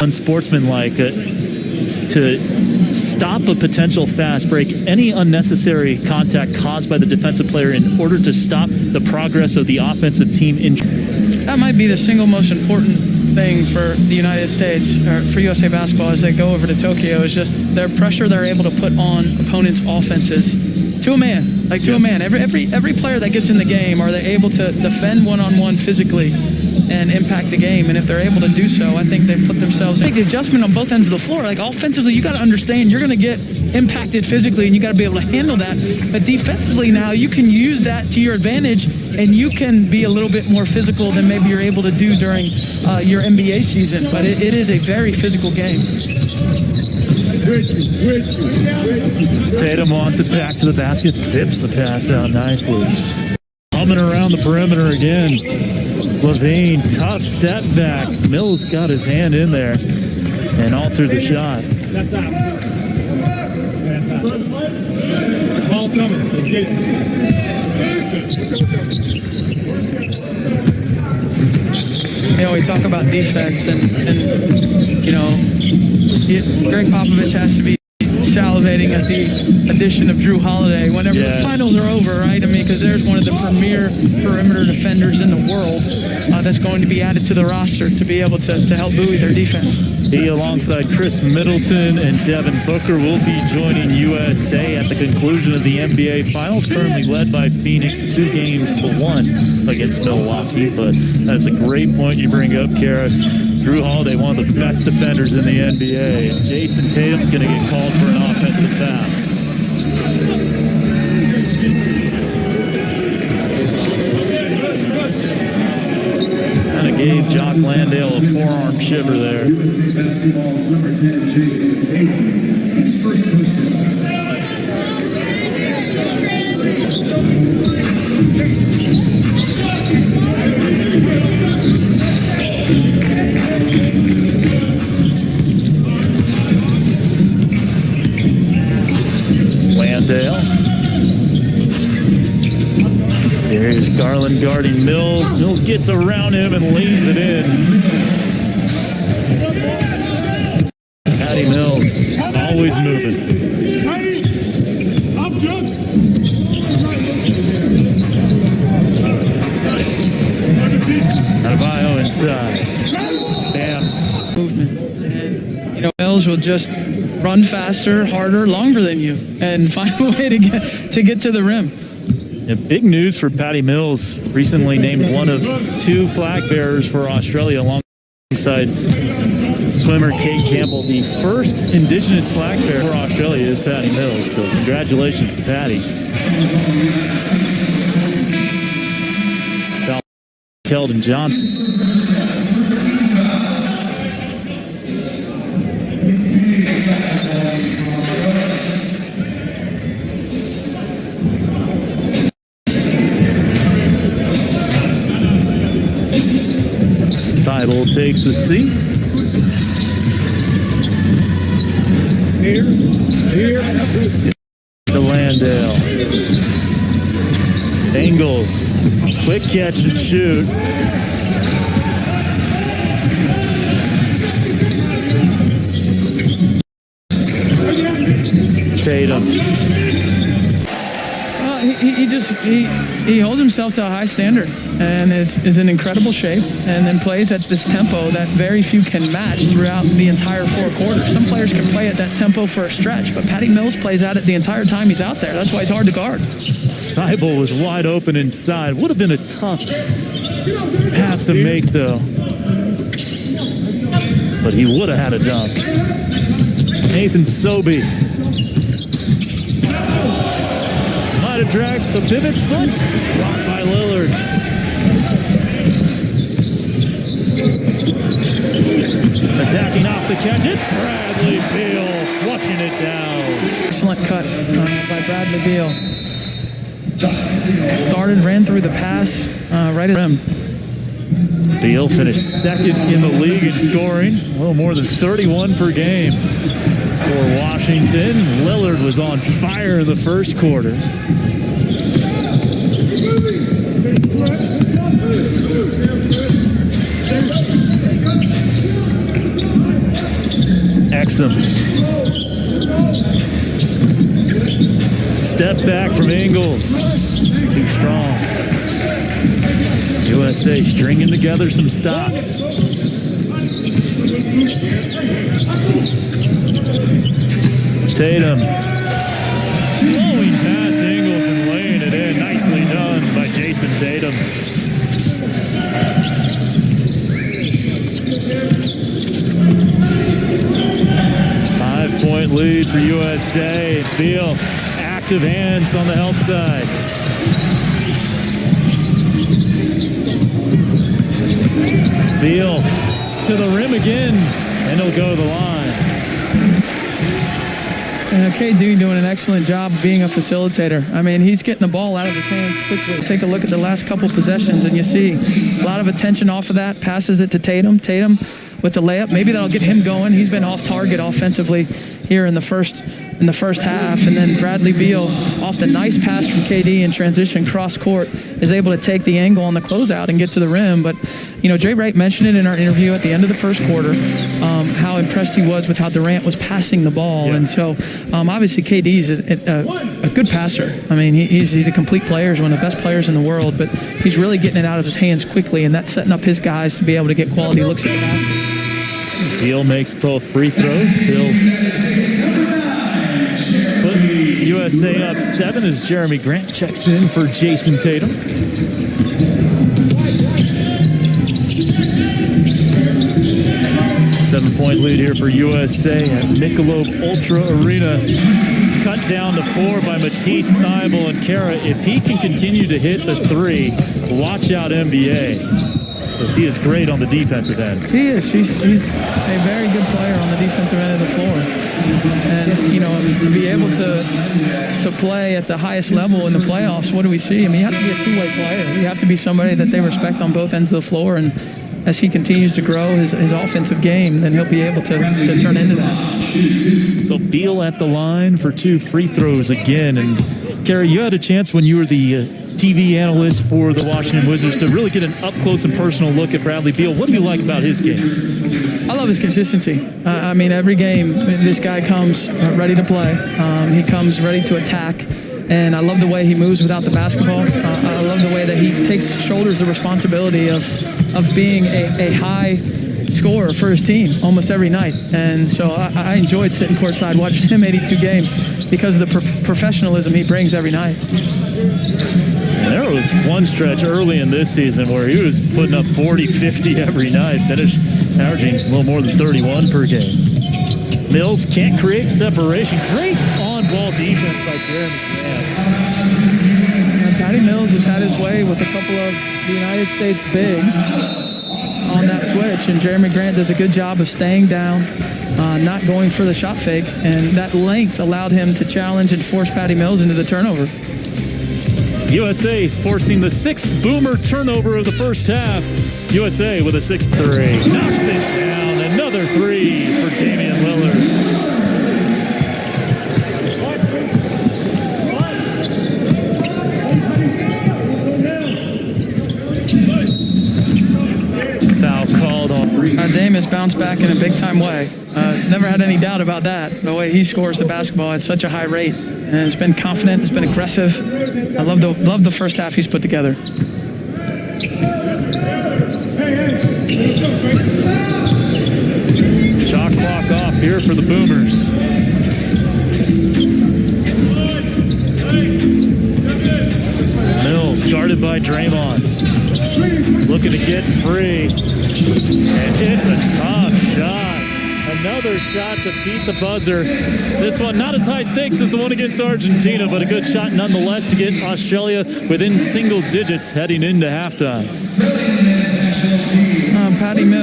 unsportsmanlike to stop a potential fast break, any unnecessary contact caused by the defensive player in order to stop the progress of the offensive team. That might be the single most important thing for the United States, or for USA Basketball, as they go over to Tokyo, is just their pressure they're able to put on opponents' offenses to a man, to a man. Every player that gets in the game, are they able to defend one-on-one physically and impact the game? And if they're able to do so, I think they've put themselves in. Make the adjustment on both ends of the floor. Like, offensively, you got to understand you're going to get impacted physically, and you got to be able to handle that. But defensively now, you can use that to your advantage, and you can be a little bit more physical than maybe you're able to do during your NBA season. But it is a very physical game. Tatum wants it back to the basket, zips the pass out nicely. Humming around the perimeter again. Levine, tough step back. Mills got his hand in there and altered the shot. Ball coming. Let's get it. We talk about defense, and Greg Popovich has to be salivating at the addition of Drew Holiday whenever the finals are over, right? I mean, because there's one of the premier perimeter defenders in the world that's going to be added to the roster to be able to help buoy their defense. He, alongside Chris Middleton and Devin Booker, will be joining USA at the conclusion of the NBA Finals, currently led by Phoenix 2-1 against Milwaukee. But that's a great point you bring up, Kara. Drew Holiday, one of the best defenders in the NBA. Jason Tatum's going to get called for an offensive foul. Kind of gave Jock Landale a forearm shiver there. USA Basketball's number 10, Jason Tatum. His first person. Landale. There's Garland guarding Mills. Mills gets around him and lays it in. Patty Mills, always moving. Adebayo inside. Bam. Movement. And, Mills will just run faster, harder, longer than you, and find a way to get to the rim. Yeah, big news for Patty Mills, recently named one of 2 flag bearers for Australia alongside swimmer Kate Campbell. The first Indigenous flag bearer for Australia is Patty Mills, so congratulations to Patty. Keldon Johnson. Thybulle takes the seat. Here. To Landale. Ingles. Quick catch and shoot. Tatum. He holds himself to a high standard and is in incredible shape, and then plays at this tempo that very few can match throughout the entire 4 quarters. Some players can play at that tempo for a stretch, but Patty Mills plays at it the entire time he's out there. That's why he's hard to guard. Thybulle was wide open inside. Would have been a tough pass to make, though. But he would have had a dunk. Nathan Sobey. Might have dragged the pivot foot. Blocked by Lillard. Attacking off the catch. It's Bradley Beal flushing it down. Excellent cut by Bradley Beal. Ran through the pass right at the rim. Beal finished second in the league in scoring. A little more than 31 per game for Washington. Lillard was on fire in the first quarter. him. Step back from Ingles. Too strong. USA stringing together some stops. Tatum. Blowing past Ingles and laying it in. Nicely done by Jason Tatum. Five-point lead for USA. Beal, active hands on the help side. Beal to the rim again, and he'll go to the line. KD doing an excellent job of being a facilitator. I mean, he's getting the ball out of his hands quickly. Take a look at the last couple possessions, and you see a lot of attention off of that. Passes it to Tatum. Tatum with the layup. Maybe that'll get him going. He's been off target offensively here in the first half. And then Bradley Beal off the nice pass from KD in transition cross court is able to take the angle on the closeout and get to the rim. But, you know, Jay Wright mentioned it in our interview at the end of the first quarter, how impressed he was with how Durant was passing the ball. Yeah. And so, obviously, KD's a good passer. I mean, he's a complete player. He's one of the best players in the world, but he's really getting it out of his hands quickly, and that's setting up his guys to be able to get quality looks at the basket. Beal makes both free throws. He'll put USA up 7 as Jeremy Grant checks in for Jason Tatum. Seven-point lead here for USA at Michelob Ultra Arena. Cut down to 4 by Matisse Thybulle and Kara. If he can continue to hit the 3, watch out NBA. Because he is great on the defensive end. He is. He's a very good player on the defensive end of the floor. And, you know, to be able to play at the highest level in the playoffs, what do we see? I mean, you have to be a two-way player. You have to be somebody that they respect on both ends of the floor. And as he continues to grow his offensive game, then he'll be able to turn into that. So Beal at the line for 2 free throws again. And, Gary, you had a chance when you were the TV analyst for the Washington Wizards to really get an up-close and personal look at Bradley Beal. What do you like about his game? I love his consistency. I mean, every game, this guy comes ready to play. He comes ready to attack. And I love the way he moves without the basketball. I love the way that he shoulders the responsibility of being a high scorer for his team almost every night. And so I enjoyed sitting courtside watching him 82 games because of the professionalism he brings every night. There was one stretch early in this season where he was putting up 40, 50 every night, finished averaging a little more than 31 per game. Mills can't create separation. Great on-ball defense by Jeremy Grant. Patty Mills has had his way with a couple of the United States bigs on that switch, and Jeremy Grant does a good job of staying down, not going for the shot fake, and that length allowed him to challenge and force Patty Mills into the turnover. USA forcing the 6th Boomer turnover of the first half. USA with a 6-3. Knocks it down. Another 3 for Damian Lillard. Foul called on. Dame has bounced back in a big-time way. Never had any doubt about that. The way he scores the basketball at such a high rate. And it's been confident, it's been aggressive. I love the first half he's put together. Shot clock off here for the Boomers. Mills guarded by Draymond. Looking to get free. And it's a tough shot. Another shot to beat the buzzer. This one not as high stakes as the one against Argentina, but a good shot nonetheless to get Australia within single digits heading into halftime. Patty Mills.